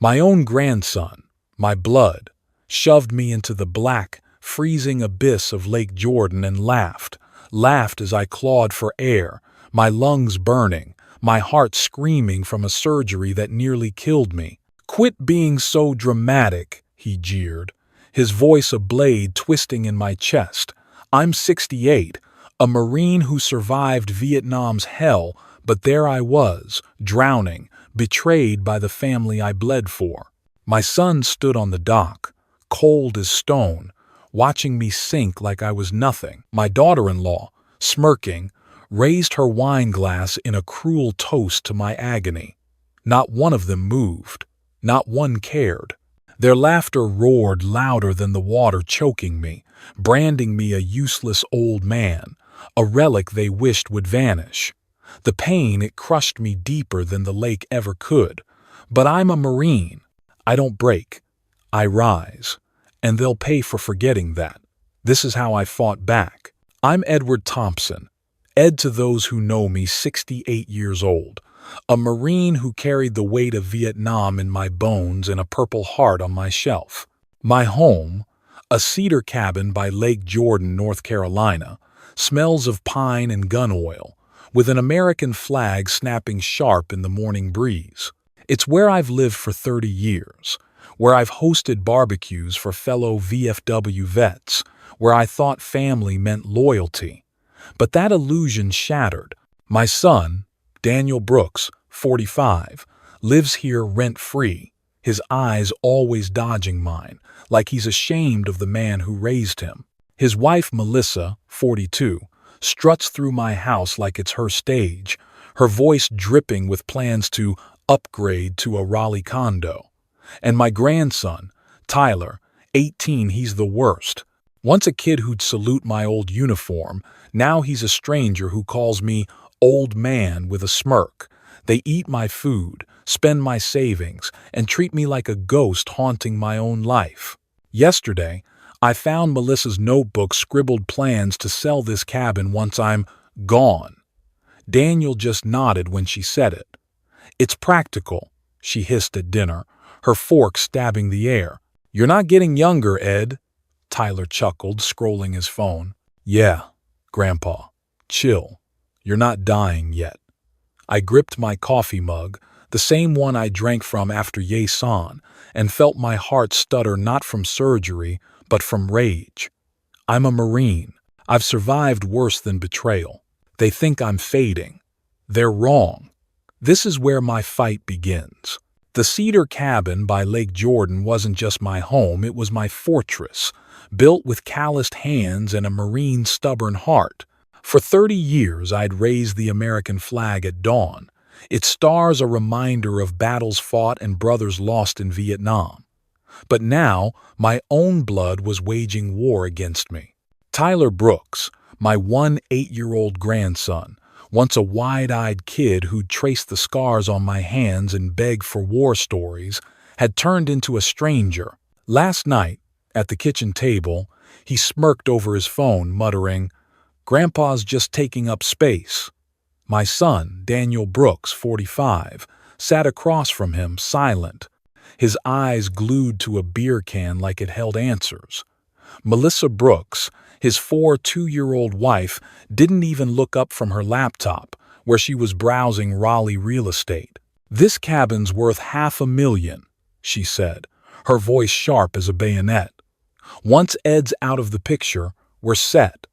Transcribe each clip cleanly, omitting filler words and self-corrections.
My own grandson, my blood, shoved me into the black, freezing abyss of Lake Jordan and laughed as I clawed for air, my lungs burning, my heart screaming from a surgery that nearly killed me. "Quit being so dramatic," he jeered, his voice a blade twisting in my chest. "I'm 68, a Marine who survived Vietnam's hell, but there I was, drowning, betrayed by the family I bled for." My son stood on the dock, cold as stone, watching me sink like I was nothing. My daughter-in-law, smirking, raised her wine glass in a cruel toast to my agony. Not one of them moved. Not one cared. Their laughter roared louder than the water choking me, branding me a useless old man, a relic they wished would vanish. The pain, it crushed me deeper than the lake ever could. But I'm a Marine. I don't break. I rise. And they'll pay for forgetting that. This is how I fought back. I'm Edward Thompson, Ed to those who know me, 68 years old, a Marine who carried the weight of Vietnam in my bones and a Purple Heart on my shelf. My home, a cedar cabin by Lake Jordan, North Carolina, smells of pine and gun oil, with an American flag snapping sharp in the morning breeze. It's where I've lived for 30 years, where I've hosted barbecues for fellow VFW vets, where I thought family meant loyalty. But that illusion shattered. My son, Daniel Brooks, 45, lives here rent-free, his eyes always dodging mine, like he's ashamed of the man who raised him. His wife, Melissa, 42, struts through my house like it's her stage, her voice dripping with plans to upgrade to a Raleigh condo. And my grandson, Tyler, 18, he's the worst. Once a kid who'd salute my old uniform, now he's a stranger who calls me old man with a smirk. They eat my food, spend my savings, and treat me like a ghost haunting my own life. Yesterday, I found Melissa's notebook scribbled plans to sell this cabin once I'm gone. Daniel just nodded when she said it. "It's practical," she hissed at dinner, her fork stabbing the air. "You're not getting younger, Ed," Tyler chuckled, scrolling his phone. "Yeah, Grandpa, chill. You're not dying yet." I gripped my coffee mug, the same one I drank from after Ye San, and felt my heart stutter not from surgery, but from rage. I'm a Marine. I've survived worse than betrayal. They think I'm fading. They're wrong. This is where my fight begins. The cedar cabin by Lake Jordan wasn't just my home, it was my fortress, built with calloused hands and a Marine's stubborn heart. For 30 years I'd raised the American flag at dawn, its stars a reminder of battles fought and brothers lost in Vietnam. But now my own blood was waging war against me. Tyler Brooks, my 8-year-old grandson, once a wide-eyed kid who'd traced the scars on my hands and begged for war stories, had turned into a stranger. Last night, at the kitchen table, he smirked over his phone, muttering, "Grandpa's just taking up space." My son, Daniel Brooks, 45, sat across from him, silent, his eyes glued to a beer can like it held answers. Melissa Brooks, his 2-year-old wife, didn't even look up from her laptop, where she was browsing Raleigh real estate. "This cabin's worth $500,000, she said, her voice sharp as a bayonet. "Once Ed's out of the picture, we're set.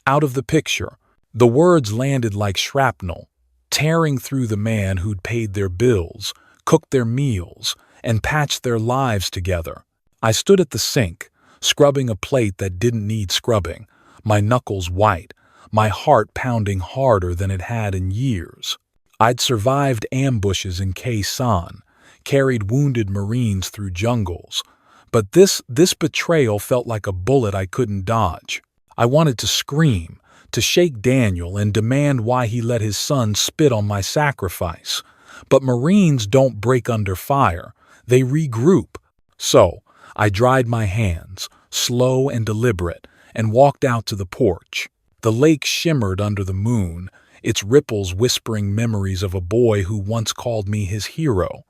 Out of the picture." The words landed like shrapnel, tearing through the man who'd paid their bills, cooked their meals, and patched their lives together. I stood at the sink, scrubbing a plate that didn't need scrubbing, my knuckles white, my heart pounding harder than it had in years. I'd survived ambushes in Khe Sanh, carried wounded Marines through jungles, but this betrayal felt like a bullet I couldn't dodge. I wanted to scream, to shake Daniel and demand why he let his son spit on my sacrifice. But Marines don't break under fire, they regroup. So I dried my hands, slow and deliberate, and walked out to the porch. The lake shimmered under the moon, its ripples whispering memories of a boy who once called me his hero.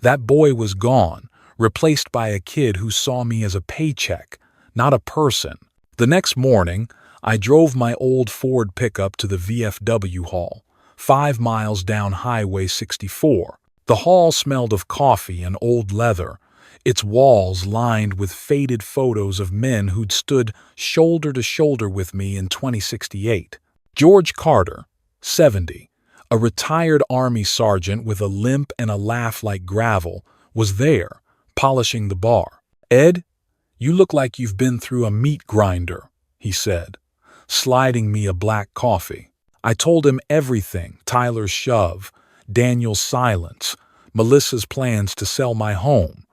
That boy was gone, replaced by a kid who saw me as a paycheck, not a person. The next morning, I drove my old Ford pickup to the VFW hall, 5 miles down Highway 64. The hall smelled of coffee and old leather, its walls lined with faded photos of men who'd stood shoulder to shoulder with me in 2068. George Carter, 70, a retired Army sergeant with a limp and a laugh like gravel, was there, polishing the bar. "Ed, you look like you've been through a meat grinder," he said, sliding me a black coffee. I told him everything: Tyler's shove, Daniel's silence, Melissa's plans to sell my home.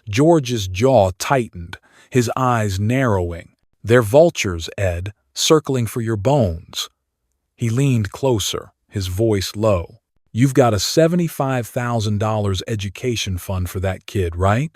George's jaw tightened, his eyes narrowing. "They're vultures, Ed, circling for your bones." He leaned closer, his voice low. "You've got a $75,000 education fund for that kid, right?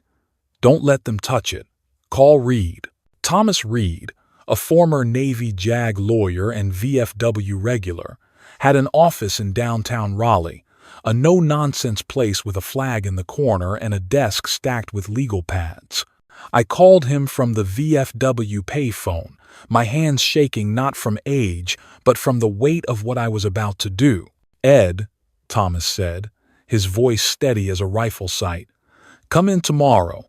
Don't let them touch it. Call Reed." Thomas Reed, a former Navy JAG lawyer and VFW regular, had an office in downtown Raleigh, a no-nonsense place with a flag in the corner and a desk stacked with legal pads. I called him from the VFW payphone, my hands shaking not from age, but from the weight of what I was about to do. "Ed," Thomas said, his voice steady as a rifle sight, "come in tomorrow.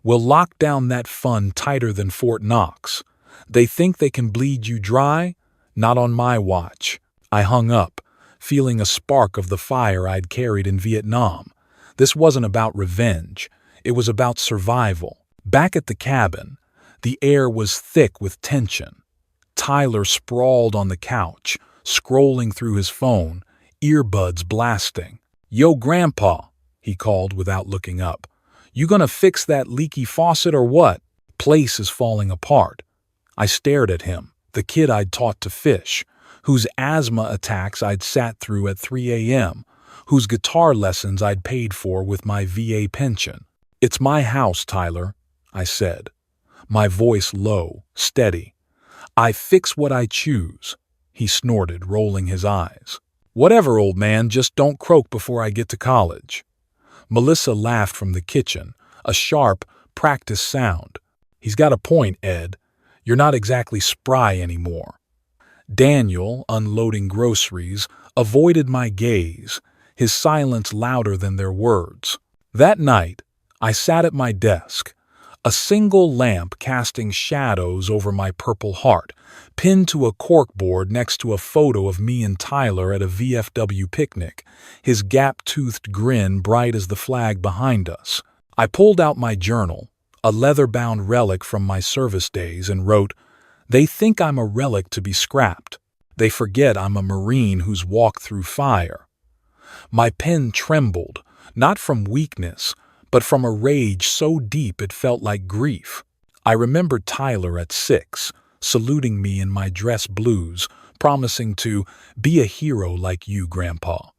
We'll lock down that fund tighter than Fort Knox. They think they can bleed you dry? Not on my watch." I hung up, feeling a spark of the fire I'd carried in Vietnam. This wasn't about revenge. It was about survival. Back at the cabin, the air was thick with tension. Tyler sprawled on the couch, scrolling through his phone, earbuds blasting. "Yo, Grandpa," he called without looking up. "You gonna fix that leaky faucet or what? Place is falling apart." I stared at him, the kid I'd taught to fish, whose asthma attacks I'd sat through at 3 a.m., whose guitar lessons I'd paid for with my VA pension. "It's my house, Tyler," I said, my voice low, steady. "I fix what I choose," he snorted, rolling his eyes. "Whatever, old man, just don't croak before I get to college." Melissa laughed from the kitchen, a sharp, practiced sound. "He's got a point, Ed. You're not exactly spry anymore." Daniel, unloading groceries, avoided my gaze, his silence louder than their words. That night, I sat at my desk, a single lamp casting shadows over my Purple Heart, pinned to a corkboard next to a photo of me and Tyler at a VFW picnic, his gap-toothed grin bright as the flag behind us. I pulled out my journal, a leather-bound relic from my service days, and wrote, "They think I'm a relic to be scrapped. They forget I'm a Marine who's walked through fire." My pen trembled, not from weakness, but from a rage so deep it felt like grief. I remembered Tyler at 6, saluting me in my dress blues, promising to be a hero like you, Grandpa.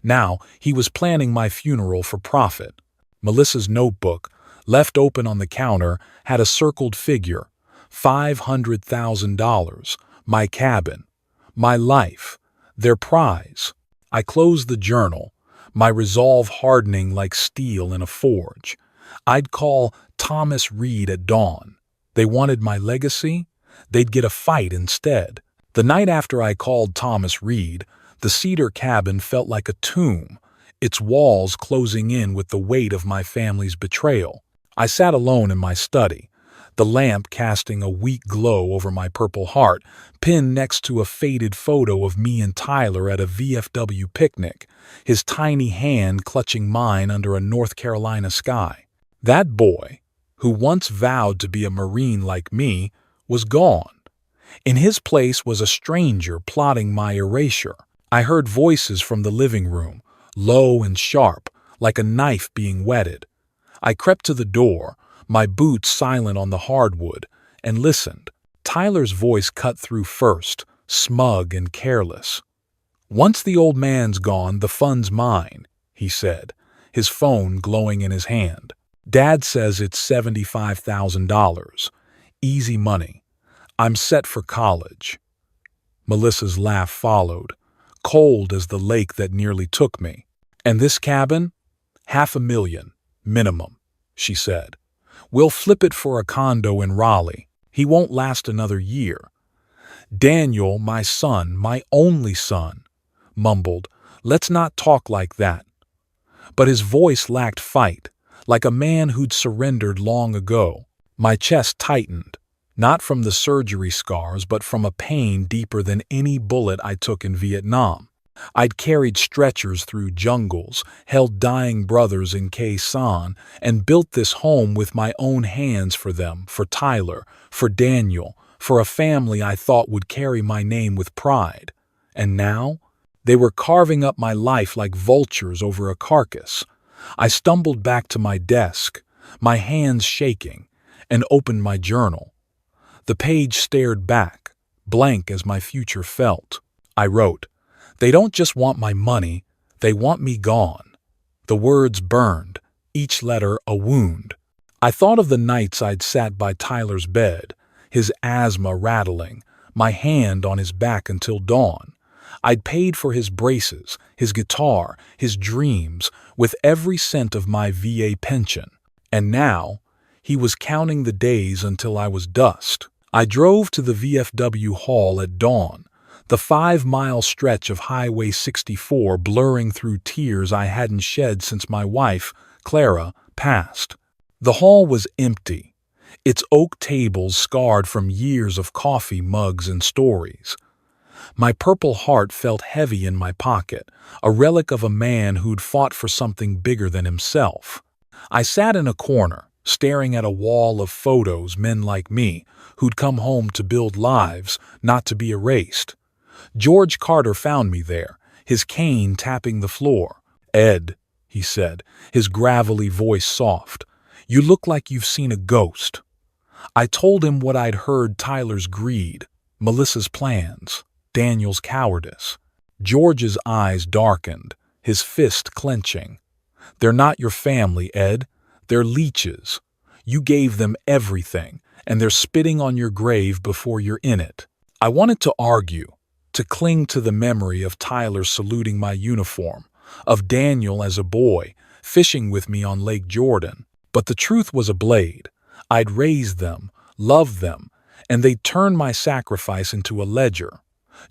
Now he was planning my funeral for profit. Melissa's notebook, left open on the counter, had a circled figure: $500,000, my cabin, my life, their prize. I closed the journal, my resolve hardening like steel in a forge. I'd call Thomas Reed at dawn. They wanted my legacy? They'd get a fight instead. The night after I called Thomas Reed, the cedar cabin felt like a tomb, its walls closing in with the weight of my family's betrayal. I sat alone in my study, the lamp casting a weak glow over my Purple Heart, pinned next to a faded photo of me and Tyler at a VFW picnic, his tiny hand clutching mine under a North Carolina sky. That boy, who once vowed to be a Marine like me, was gone. In his place was a stranger plotting my erasure. I heard voices from the living room, low and sharp, like a knife being whetted. I crept to the door, my boots silent on the hardwood, and listened. Tyler's voice cut through first, smug and careless. "Once the old man's gone, the fund's mine," he said, his phone glowing in his hand. "Dad says it's $75,000. Easy money. I'm set for college." Melissa's laugh followed, cold as the lake that nearly took me. "And this cabin? $500,000, minimum." she said. "We'll flip it for a condo in Raleigh. He won't last another year." "Daniel, my son, my only son," mumbled, "let's not talk like that." But his voice lacked fight, like a man who'd surrendered long ago. My chest tightened, not from the surgery scars, but from a pain deeper than any bullet I took in Vietnam. I'd carried stretchers through jungles, held dying brothers in Khe Sanh, and built this home with my own hands for them, for Tyler, for Daniel, for a family I thought would carry my name with pride. And now? They were carving up my life like vultures over a carcass. I stumbled back to my desk, my hands shaking, and opened my journal. The page stared back, blank as my future felt. I wrote, "They don't just want my money, they want me gone." The words burned, each letter a wound. I thought of the nights I'd sat by Tyler's bed, his asthma rattling, my hand on his back until dawn. I'd paid for his braces, his guitar, his dreams, with every cent of my VA pension. And now, he was counting the days until I was dust. I drove to the VFW hall at dawn, the 5-mile stretch of Highway 64 blurring through tears I hadn't shed since my wife, Clara, passed. The hall was empty, its oak tables scarred from years of coffee mugs and stories. My purple heart felt heavy in my pocket, a relic of a man who'd fought for something bigger than himself. I sat in a corner, staring at a wall of photos, men like me, who'd come home to build lives, not to be erased. George Carter found me there, his cane tapping the floor. "Ed," he said, his gravelly voice soft, "you look like you've seen a ghost." I told him what I'd heard: Tyler's greed, Melissa's plans, Daniel's cowardice. George's eyes darkened, his fist clenching. "They're not your family, Ed. They're leeches. You gave them everything, and they're spitting on your grave before you're in it." I wanted to argue, to cling to the memory of Tyler saluting my uniform, of Daniel as a boy, fishing with me on Lake Jordan. But the truth was a blade. I'd raised them, loved them, and they'd turned my sacrifice into a ledger.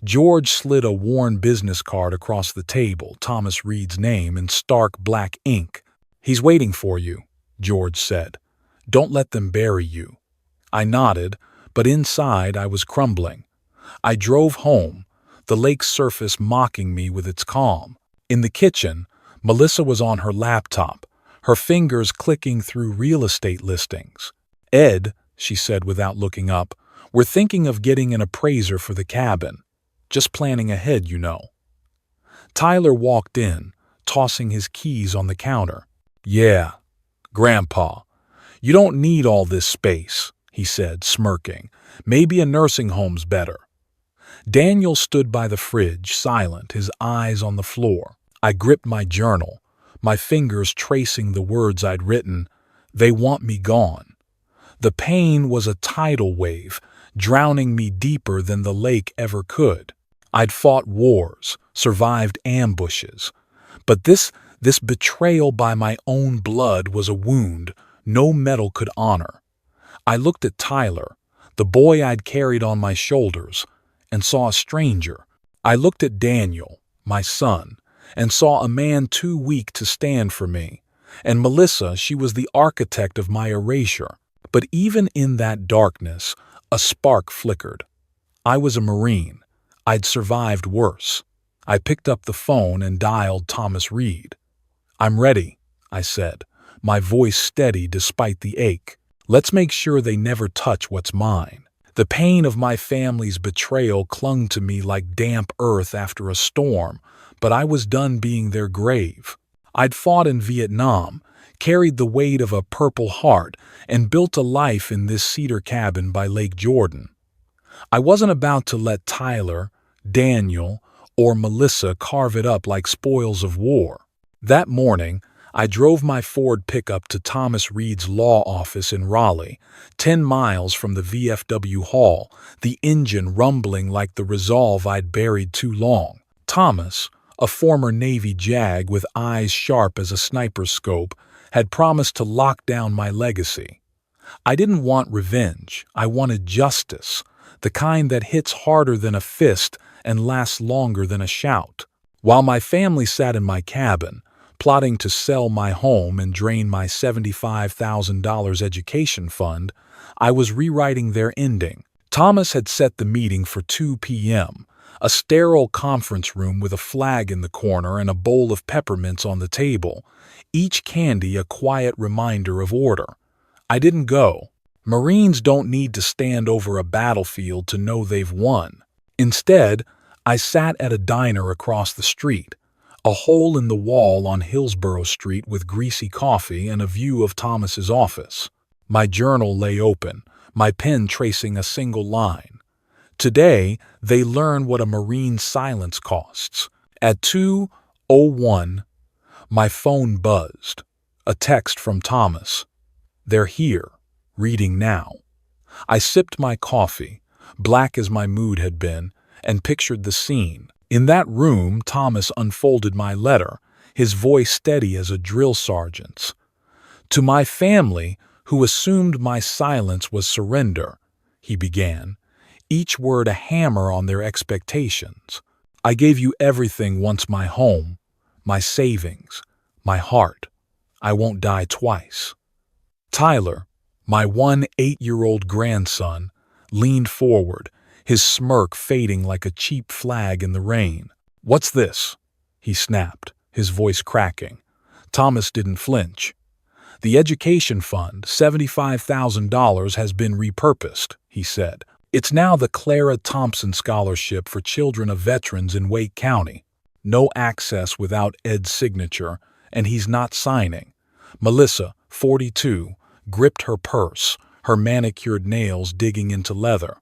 George slid a worn business card across the table, Thomas Reed's name in stark black ink. "He's waiting for you," George said. "Don't let them bury you." I nodded, but inside I was crumbling. I drove home, the lake's surface mocking me with its calm. In the kitchen, Melissa was on her laptop, her fingers clicking through real estate listings. "Ed," she said without looking up, "we're thinking of getting an appraiser for the cabin. Just planning ahead, you know." Tyler walked in, tossing his keys on the counter. "Yeah, Grandpa, you don't need all this space," he said, smirking. "Maybe a nursing home's better." Daniel stood by the fridge, silent, his eyes on the floor. I gripped my journal, my fingers tracing the words I'd written. "They want me gone." The pain was a tidal wave, drowning me deeper than the lake ever could. I'd fought wars, survived ambushes, but this betrayal by my own blood was a wound no metal could honor. I looked at Tyler, the boy I'd carried on my shoulders, and saw a stranger. I looked at Daniel, my son, and saw a man too weak to stand for me. And Melissa, she was the architect of my erasure. But even in that darkness, a spark flickered. I was a Marine. I'd survived worse. I picked up the phone and dialed Thomas Reed. "I'm ready," I said, my voice steady despite the ache. "Let's make sure they never touch what's mine." The pain of my family's betrayal clung to me like damp earth after a storm, but I was done being their grave. I'd fought in Vietnam, carried the weight of a Purple Heart, and built a life in this cedar cabin by Lake Jordan. I wasn't about to let Tyler, Daniel, or Melissa carve it up like spoils of war. That morning, I drove my Ford pickup to Thomas Reed's law office in Raleigh, 10 miles from the VFW hall, the engine rumbling like the resolve I'd buried too long. Thomas, a former Navy JAG with eyes sharp as a sniper's scope, had promised to lock down my legacy. I didn't want revenge. I wanted justice, the kind that hits harder than a fist and lasts longer than a shout. While my family sat in my cabin, plotting to sell my home and drain my $75,000 education fund, I was rewriting their ending. Thomas had set the meeting for 2 p.m., a sterile conference room with a flag in the corner and a bowl of peppermints on the table, each candy a quiet reminder of order. I didn't go. Marines don't need to stand over a battlefield to know they've won. Instead, I sat at a diner across the street, a hole in the wall on Hillsborough Street with greasy coffee and a view of Thomas's office. My journal lay open, my pen tracing a single line. Today, they learn what a Marine's silence costs. At 2:01, my phone buzzed. A text from Thomas. "They're here, reading now." I sipped my coffee, black as my mood had been, and pictured the scene. In that room, Thomas unfolded my letter, his voice steady as a drill sergeant's. "To my family, who assumed my silence was surrender," he began, each word a hammer on their expectations. "I gave you everything once: my home, my savings, my heart. I won't die twice." Tyler, my 8-year-old grandson, leaned forward, his smirk fading like a cheap flag in the rain. "What's this?" he snapped, his voice cracking. Thomas didn't flinch. "The education fund, $75,000, has been repurposed," he said. "It's now the Clara Thompson Scholarship for children of veterans in Wake County. No access without Ed's signature, and he's not signing." Melissa, 42, gripped her purse, her manicured nails digging into leather.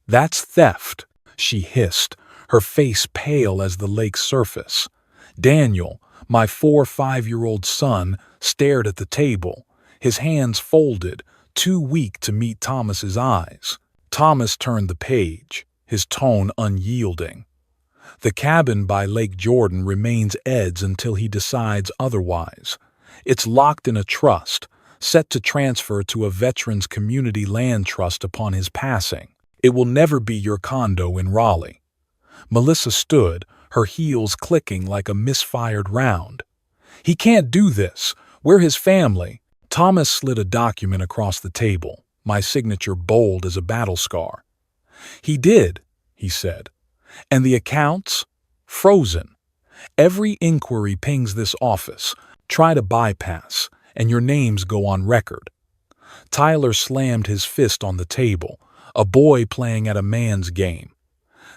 "That's theft," she hissed, her face pale as the lake's surface. Daniel, my 5-year-old son, stared at the table, his hands folded, too weak to meet Thomas's eyes. Thomas turned the page, his tone unyielding. "The cabin by Lake Jordan remains Ed's until he decides otherwise. It's locked in a trust, set to transfer to a veterans community land trust upon his passing. It will never be your condo in Raleigh." Melissa stood, her heels clicking like a misfired round. "He can't do this. We're his family." Thomas slid a document across the table, my signature bold as a battle scar. "He did," he said. "And the accounts? Frozen. Every inquiry pings this office. Try to bypass, and your names go on record." Tyler slammed his fist on the table, a boy playing at a man's game.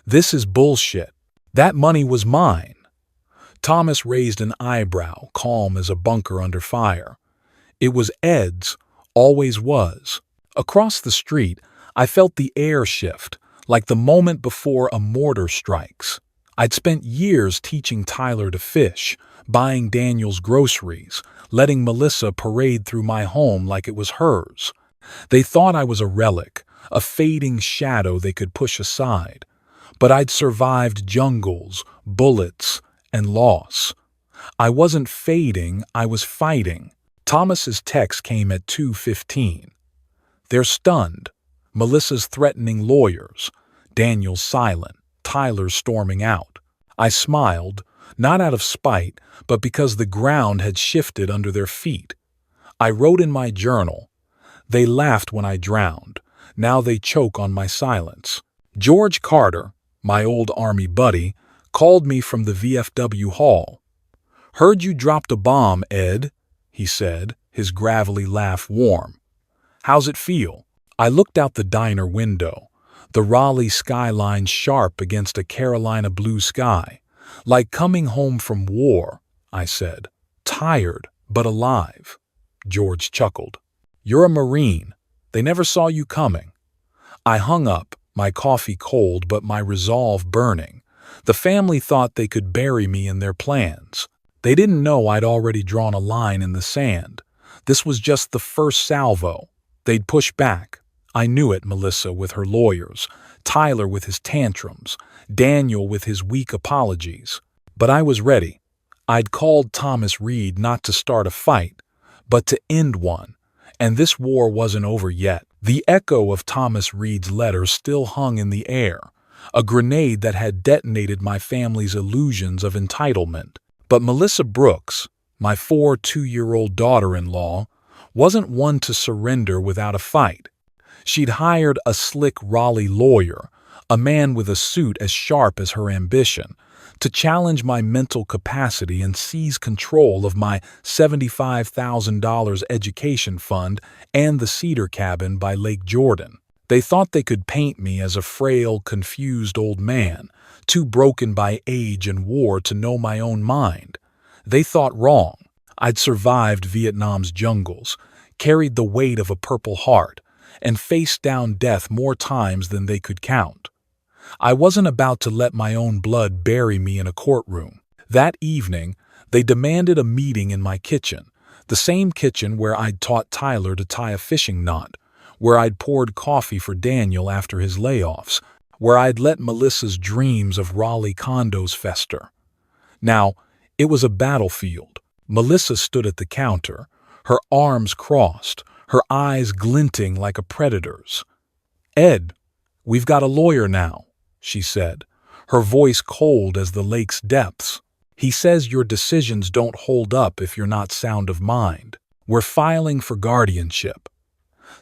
"This is bullshit. That money was mine." Thomas raised an eyebrow, calm as a bunker under fire. "It was Ed's, always was." Across the street, I felt the air shift, like the moment before a mortar strikes. I'd spent years teaching Tyler to fish, buying Daniel's groceries, letting Melissa parade through my home like it was hers. They thought I was a relic, a fading shadow they could push aside. But I'd survived jungles, bullets, and loss. I wasn't fading, I was fighting. Thomas's text came at 2:15. "They're stunned." Melissa's threatening lawyers. Daniel's silent. Tyler's storming out. I smiled, not out of spite, but because the ground had shifted under their feet. I wrote in my journal, "They laughed when I drowned. Now they choke on my silence." George Carter, my old Army buddy, called me from the VFW hall. "Heard you dropped a bomb, Ed," he said, his gravelly laugh warm. "How's it feel?" I looked out the diner window, the Raleigh skyline sharp against a Carolina blue sky. "Like coming home from war," I said. "Tired, but alive." George chuckled. "You're a Marine. They never saw you coming." I hung up, my coffee cold but my resolve burning. The family thought they could bury me in their plans. They didn't know I'd already drawn a line in the sand. This was just the first salvo. They'd push back. I knew it, Melissa with her lawyers, Tyler with his tantrums, Daniel with his weak apologies. But I was ready. I'd called Thomas Reed not to start a fight, but to end one. And this war wasn't over yet. The echo of Thomas Reed's letter still hung in the air, a grenade that had detonated my family's illusions of entitlement. But Melissa Brooks, my 2-year-old daughter-in-law, wasn't one to surrender without a fight. She'd hired a slick Raleigh lawyer, a man with a suit as sharp as her ambition, to challenge my mental capacity and seize control of my $75,000 education fund and the cedar cabin by Lake Jordan. They thought they could paint me as a frail, confused old man, too broken by age and war to know my own mind. They thought wrong. I'd survived Vietnam's jungles, carried the weight of a Purple Heart, and faced down death more times than they could count. I wasn't about to let my own blood bury me in a courtroom. That evening, they demanded a meeting in my kitchen, the same kitchen where I'd taught Tyler to tie a fishing knot, where I'd poured coffee for Daniel after his layoffs, where I'd let Melissa's dreams of Raleigh condos fester. Now, it was a battlefield. Melissa stood at the counter, her arms crossed, her eyes glinting like a predator's. "Ed, we've got a lawyer now," she said, her voice cold as the lake's depths. "He says your decisions don't hold up if you're not sound of mind. We're filing for guardianship."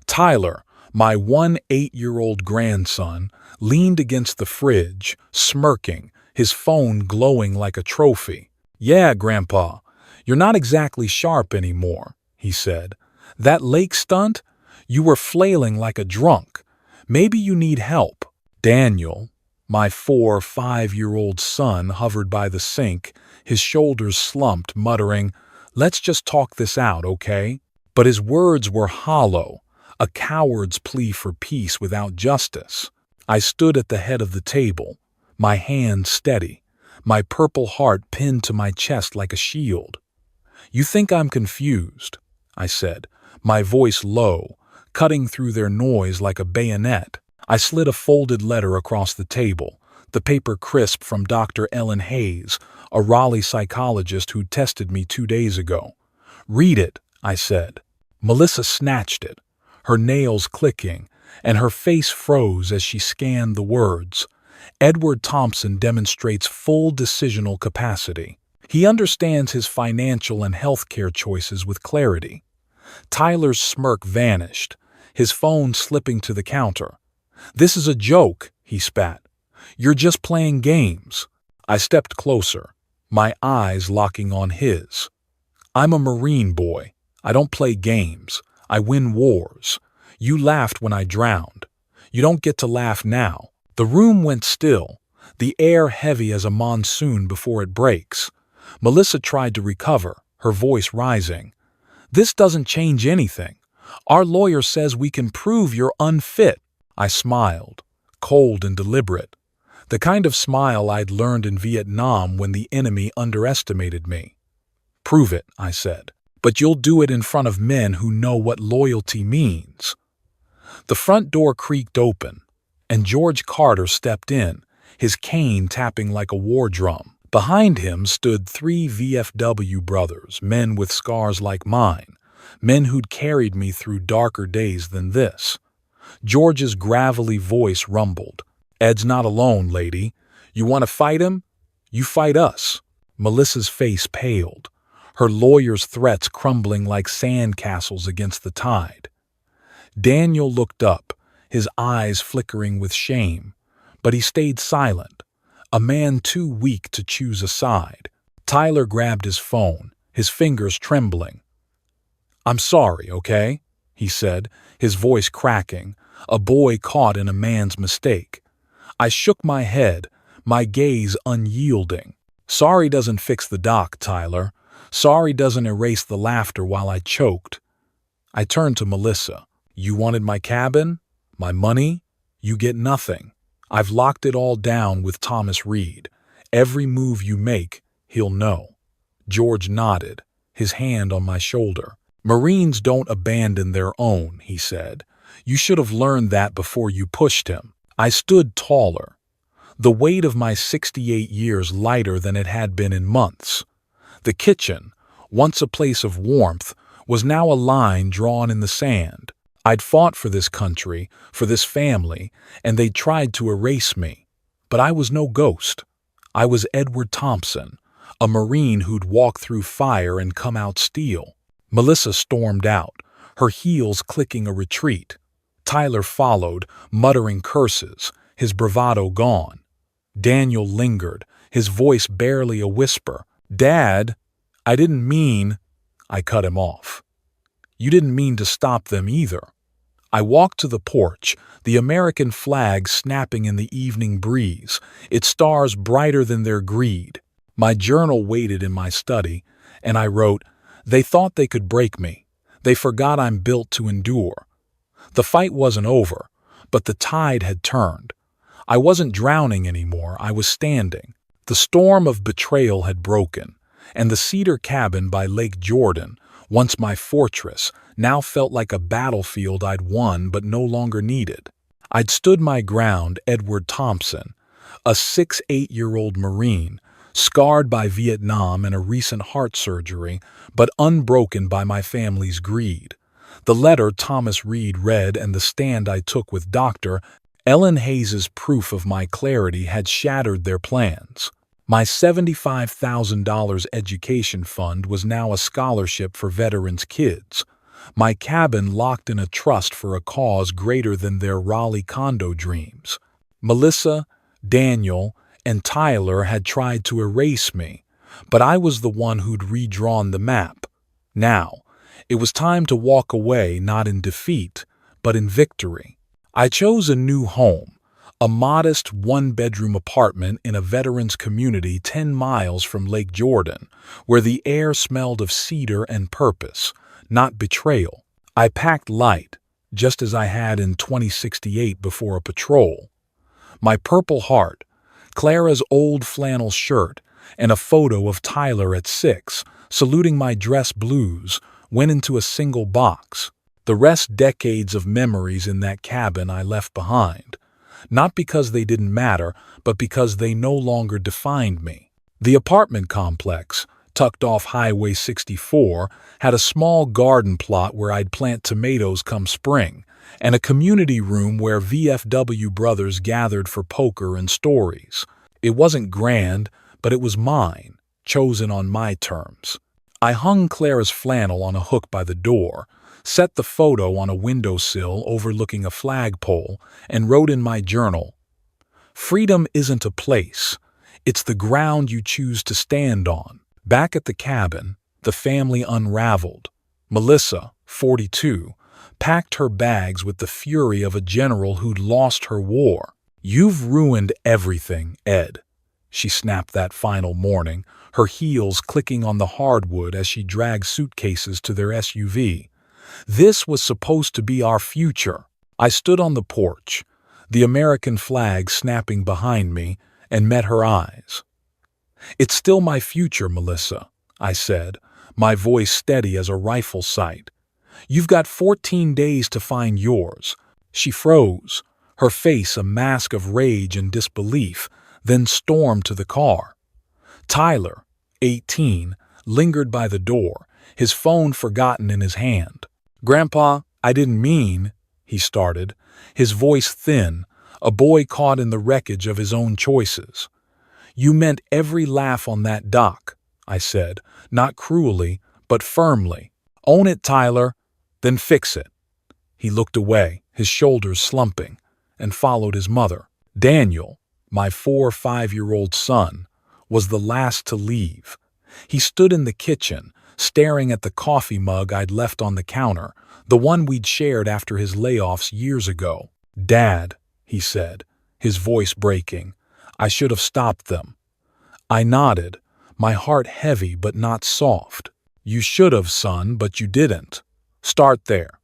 Tyler, my 8-year-old grandson, leaned against the fridge, smirking, his phone glowing like a trophy. "Yeah, Grandpa, you're not exactly sharp anymore," he said. "That lake stunt? You were flailing like a drunk. Maybe you need help." Daniel, my 5-year-old son, hovered by the sink, his shoulders slumped, muttering, "Let's just talk this out, okay?" But his words were hollow, a coward's plea for peace without justice. I stood at the head of the table, my hand steady, my Purple Heart pinned to my chest like a shield. "You think I'm confused," I said, my voice low, cutting through their noise like a bayonet. I slid a folded letter across the table, the paper crisp from Dr. Ellen Hayes, a Raleigh psychologist who tested me 2 days ago. "Read it," I said. Melissa snatched it, her nails clicking, and her face froze as she scanned the words. "Edward Thompson demonstrates full decisional capacity. He understands his financial and healthcare choices with clarity." Tyler's smirk vanished, his phone slipping to the counter. "This is a joke," he spat. "You're just playing games." I stepped closer, my eyes locking on his. "I'm a Marine boy. I don't play games. I win wars. You laughed when I drowned. You don't get to laugh now." The room went still, the air heavy as a monsoon before it breaks. Melissa tried to recover, her voice rising. "This doesn't change anything. Our lawyer says we can prove you're unfit." I smiled, cold and deliberate, the kind of smile I'd learned in Vietnam when the enemy underestimated me. "Prove it," I said, "but you'll do it in front of men who know what loyalty means." The front door creaked open, and George Carter stepped in, his cane tapping like a war drum. Behind him stood 3 VFW brothers, men with scars like mine, men who'd carried me through darker days than this. George's gravelly voice rumbled. "Ed's not alone, lady. You want to fight him? You fight us." Melissa's face paled, her lawyer's threats crumbling like sandcastles against the tide. Daniel looked up, his eyes flickering with shame, but he stayed silent, a man too weak to choose a side. Tyler grabbed his phone, his fingers trembling. "I'm sorry, okay?" he said, his voice cracking, a boy caught in a man's mistake. I shook my head, my gaze unyielding. "Sorry doesn't fix the doc, Tyler. Sorry doesn't erase the laughter while I choked." I turned to Melissa. "You wanted my cabin? My money? You get nothing. I've locked it all down with Thomas Reed. Every move you make, he'll know." George nodded, his hand on my shoulder. "Marines don't abandon their own," he said. "You should have learned that before you pushed him." I stood taller, the weight of my 68 years lighter than it had been in months. The kitchen, once a place of warmth, was now a line drawn in the sand. I'd fought for this country, for this family, and they'd tried to erase me. But I was no ghost. I was Edward Thompson, a Marine who'd walk through fire and come out steel. Melissa stormed out, her heels clicking a retreat. Tyler followed, muttering curses, his bravado gone. Daniel lingered, his voice barely a whisper. "Dad, I didn't mean—" I cut him off. "You didn't mean to stop them either." I walked to the porch, the American flag snapping in the evening breeze, its stars brighter than their greed. My journal waited in my study, and I wrote, "They thought they could break me. They forgot I'm built to endure." The fight wasn't over, but the tide had turned. I wasn't drowning anymore, I was standing. The storm of betrayal had broken, and the cedar cabin by Lake Jordan, once my fortress, now felt like a battlefield I'd won but no longer needed. I'd stood my ground, Edward Thompson, a 6-8-year-old Marine, scarred by Vietnam and a recent heart surgery, but unbroken by my family's greed. The letter Thomas Reed read and the stand I took with Dr. Ellen Hayes's proof of my clarity had shattered their plans. My $75,000 education fund was now a scholarship for veterans' kids. My cabin locked in a trust for a cause greater than their Raleigh condo dreams. Melissa, Daniel, and Tyler had tried to erase me, but I was the one who'd redrawn the map. Now, it was time to walk away not in defeat, but in victory. I chose a new home, a modest one-bedroom apartment in a veterans community 10 miles from Lake Jordan, where the air smelled of cedar and purpose, not betrayal. I packed light, just as I had in 2068 before a patrol. My Purple Heart, Clara's old flannel shirt, and a photo of Tyler at 6, saluting my dress blues, went into a single box. The rest decades of memories in that cabin I left behind, not because they didn't matter, but because they no longer defined me. The apartment complex, tucked off Highway 64, had a small garden plot where I'd plant tomatoes come spring, and a community room where VFW brothers gathered for poker and stories. It wasn't grand, but it was mine, chosen on my terms. I hung Clara's flannel on a hook by the door, set the photo on a windowsill overlooking a flagpole, and wrote in my journal, "Freedom isn't a place. It's the ground you choose to stand on." Back at the cabin, the family unraveled. Melissa, 42, packed her bags with the fury of a general who'd lost her war. "You've ruined everything, Ed," she snapped that final morning, her heels clicking on the hardwood as she dragged suitcases to their SUV. This was supposed to be our future. I stood on the porch, the American flag snapping behind me, and met her eyes. "It's still my future, Melissa," I said, my voice steady as a rifle sight. "You've got 14 days to find yours." She froze, her face a mask of rage and disbelief, then stormed to the car. Tyler, 18, lingered by the door, his phone forgotten in his hand. "Grandpa, I didn't mean," he started, his voice thin, a boy caught in the wreckage of his own choices. "You meant every laugh on that dock," I said, not cruelly, but firmly. "Own it, Tyler, then fix it." He looked away, his shoulders slumping, and followed his mother. Daniel, my 4-5-year-old son, was the last to leave. He stood in the kitchen, staring at the coffee mug I'd left on the counter, the one we'd shared after his layoffs years ago. "Dad," he said, his voice breaking, "I should have stopped them." I nodded, my heart heavy but not soft. "You should have, son, but you didn't. Start there."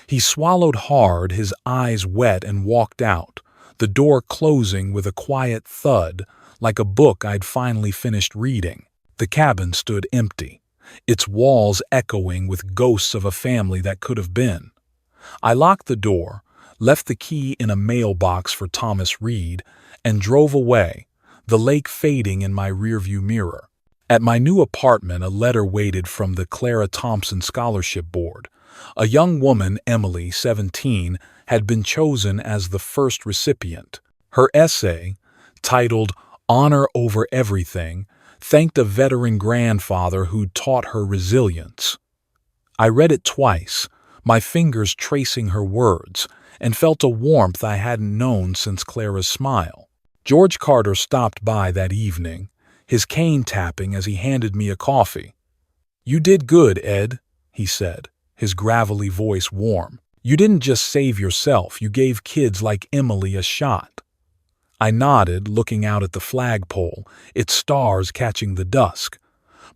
He swallowed hard, his eyes wet, and walked out, the door closing with a quiet thud, like a book I'd finally finished reading. The cabin stood empty, its walls echoing with ghosts of a family that could have been. I locked the door, left the key in a mailbox for Thomas Reed, and drove away, the lake fading in my rearview mirror. At my new apartment, a letter waited from the Clara Thompson Scholarship Board. A young woman, Emily, 17, had been chosen as the first recipient. Her essay, titled Honor Over Everything, thanked a veteran grandfather who'd taught her resilience. I read it twice, my fingers tracing her words, and felt a warmth I hadn't known since Clara's smile. George Carter stopped by that evening, his cane tapping as he handed me a coffee. "You did good, Ed," he said, his gravelly voice warm. "You didn't just save yourself, you gave kids like Emily a shot." I nodded, looking out at the flagpole, its stars catching the dusk.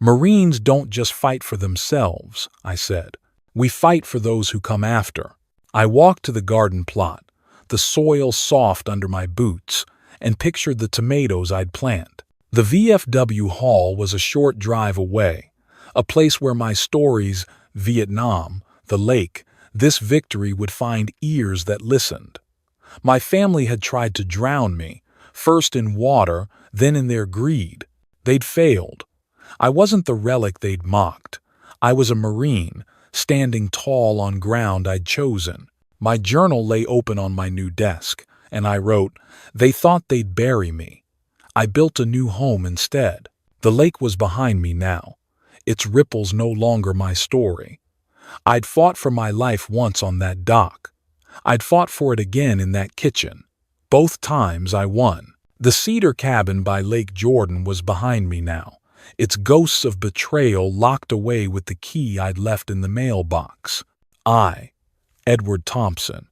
"Marines don't just fight for themselves," I said. "We fight for those who come after." I walked to the garden plot, the soil soft under my boots, and pictured the tomatoes I'd planted. The VFW Hall was a short drive away, a place where my stories, Vietnam, the lake, this victory would find ears that listened. My family had tried to drown me, first in water, then in their greed. They'd failed. I wasn't the relic they'd mocked. I was a Marine, standing tall on ground I'd chosen. My journal lay open on my new desk, and I wrote, "They thought they'd bury me. I built a new home instead." The lake was behind me now, its ripples no longer my story. I'd fought for my life once on that dock. I'd fought for it again in that kitchen. Both times I won. The cedar cabin by Lake Jordan was behind me now, its ghosts of betrayal locked away with the key I'd left in the mailbox. I, Edward Thompson,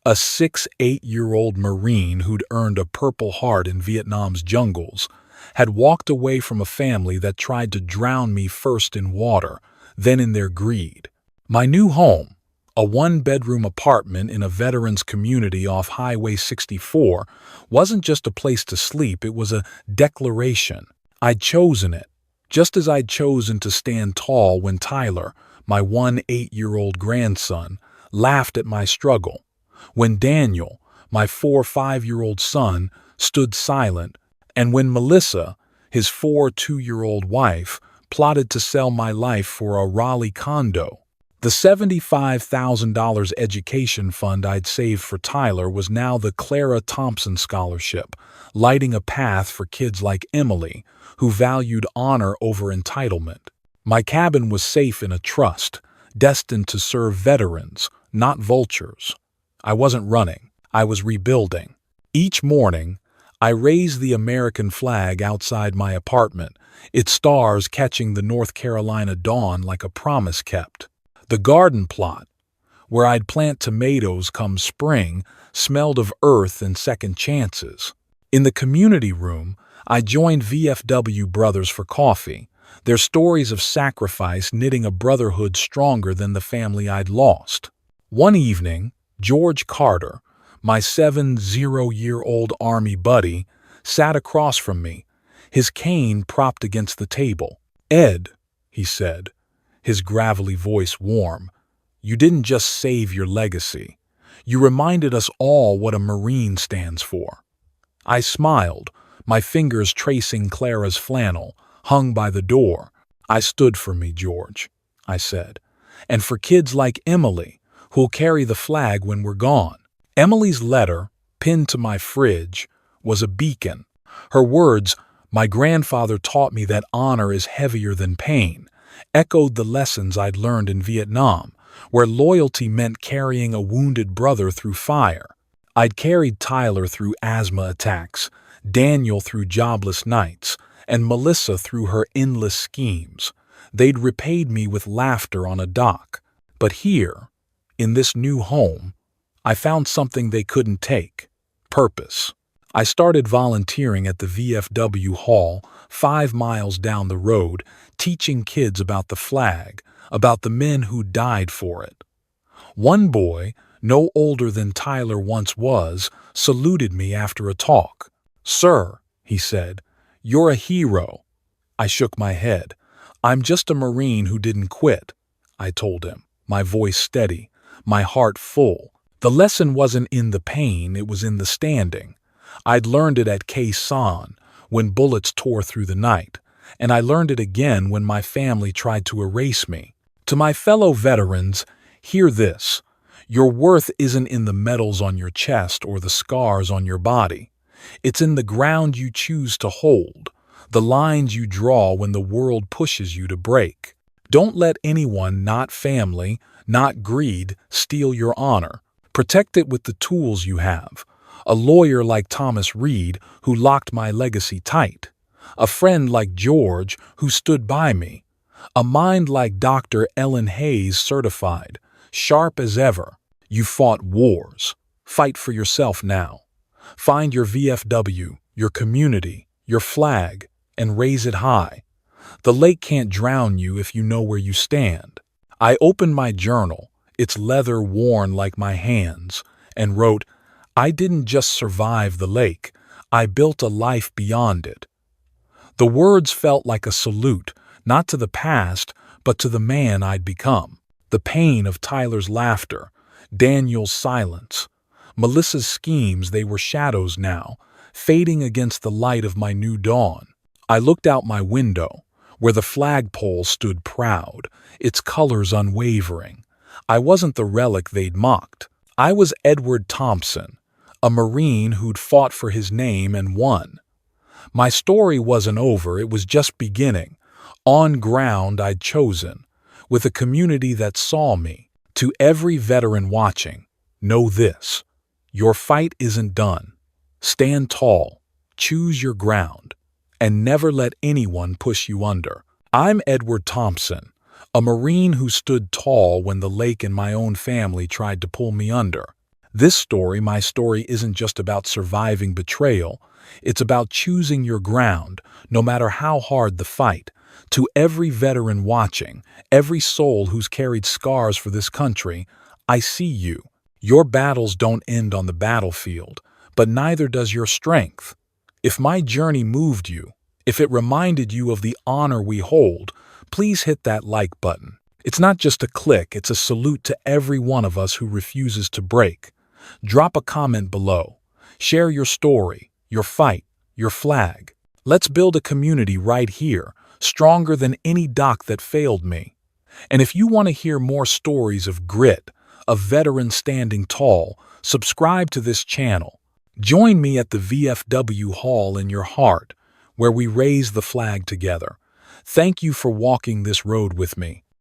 a 6-8-year-old Marine who'd earned a Purple Heart in Vietnam's jungles, had walked away from a family that tried to drown me first in water, then in their greed. My new home, a one-bedroom apartment in a veterans community off Highway 64, wasn't just a place to sleep, it was a declaration. I'd chosen it, just as I'd chosen to stand tall when Tyler, my 8-year-old grandson, laughed at my struggle. When Daniel, my 5-year-old son, stood silent, and when Melissa, his 2-year-old wife, plotted to sell my life for a Raleigh condo. The $75,000 education fund I'd saved for Tyler was now the Clara Thompson Scholarship, lighting a path for kids like Emily, who valued honor over entitlement. My cabin was safe in a trust, destined to serve veterans, not vultures. I wasn't running, I was rebuilding. Each morning, I raised the American flag outside my apartment, its stars catching the North Carolina dawn like a promise kept. The garden plot, where I'd plant tomatoes come spring, smelled of earth and second chances. In the community room, I joined VFW brothers for coffee, their stories of sacrifice knitting a brotherhood stronger than the family I'd lost. One evening, George Carter, my 70-year-old Army buddy, sat across from me, his cane propped against the table. "Ed," he said, his gravelly voice warm, "you didn't just save your legacy. You reminded us all what a Marine stands for." I smiled, my fingers tracing Clara's flannel, hung by the door. "I stood for me, George," I said, "and for kids like Emily, who'll carry the flag when we're gone." Emily's letter, pinned to my fridge, was a beacon. Her words, "My grandfather taught me that honor is heavier than pain," echoed the lessons I'd learned in Vietnam, where loyalty meant carrying a wounded brother through fire. I'd carried Tyler through asthma attacks, Daniel through jobless nights, and Melissa through her endless schemes. They'd repaid me with laughter on a dock. But here, in this new home, I found something they couldn't take: purpose. I started volunteering at the VFW Hall, 5 miles down the road, teaching kids about the flag, about the men who died for it. One boy, no older than Tyler once was, saluted me after a talk. "Sir," he said, "you're a hero." I shook my head. "I'm just a Marine who didn't quit," I told him, my voice steady, my heart full. The lesson wasn't in the pain, it was in the standing. I'd learned it at Khe Sanh, when bullets tore through the night, and I learned it again when my family tried to erase me. To my fellow veterans, hear this. Your worth isn't in the medals on your chest or the scars on your body. It's in the ground you choose to hold, the lines you draw when the world pushes you to break. Don't let anyone, not family, not greed, steal your honor. Protect it with the tools you have. A lawyer like Thomas Reed, who locked my legacy tight. A friend like George, who stood by me. A mind like Dr. Ellen Hayes, certified, sharp as ever. You fought wars. Fight for yourself now. Find your VFW, your community, your flag, and raise it high. The lake can't drown you if you know where you stand. I opened my journal, its leather worn like my hands, and wrote, I didn't just survive the lake, I built a life beyond it. The words felt like a salute, not to the past, but to the man I'd become. The pain of Tyler's laughter, Daniel's silence, Melissa's schemes, they were shadows now, fading against the light of my new dawn. I looked out my window, where the flagpole stood proud, its colors unwavering. I wasn't the relic they'd mocked. I was Edward Thompson, a Marine who'd fought for his name and won. My story wasn't over, it was just beginning, on ground I'd chosen, with a community that saw me. To every veteran watching, know this. Your fight isn't done. Stand tall, choose your ground, and never let anyone push you under. I'm Edward Thompson, a Marine who stood tall when the lake and my own family tried to pull me under. This story, my story, isn't just about surviving betrayal. It's about choosing your ground, no matter how hard the fight. To every veteran watching, every soul who's carried scars for this country, I see you. Your battles don't end on the battlefield, but neither does your strength. If my journey moved you, if it reminded you of the honor we hold, please hit that like button. It's not just a click, it's a salute to every one of us who refuses to break. Drop a comment below. Share your story, your fight, your flag. Let's build a community right here, stronger than any doc that failed me. And if you want to hear more stories of grit, of veterans standing tall, subscribe to this channel. Join me at the VFW Hall in your heart, where we raise the flag together. Thank you for walking this road with me.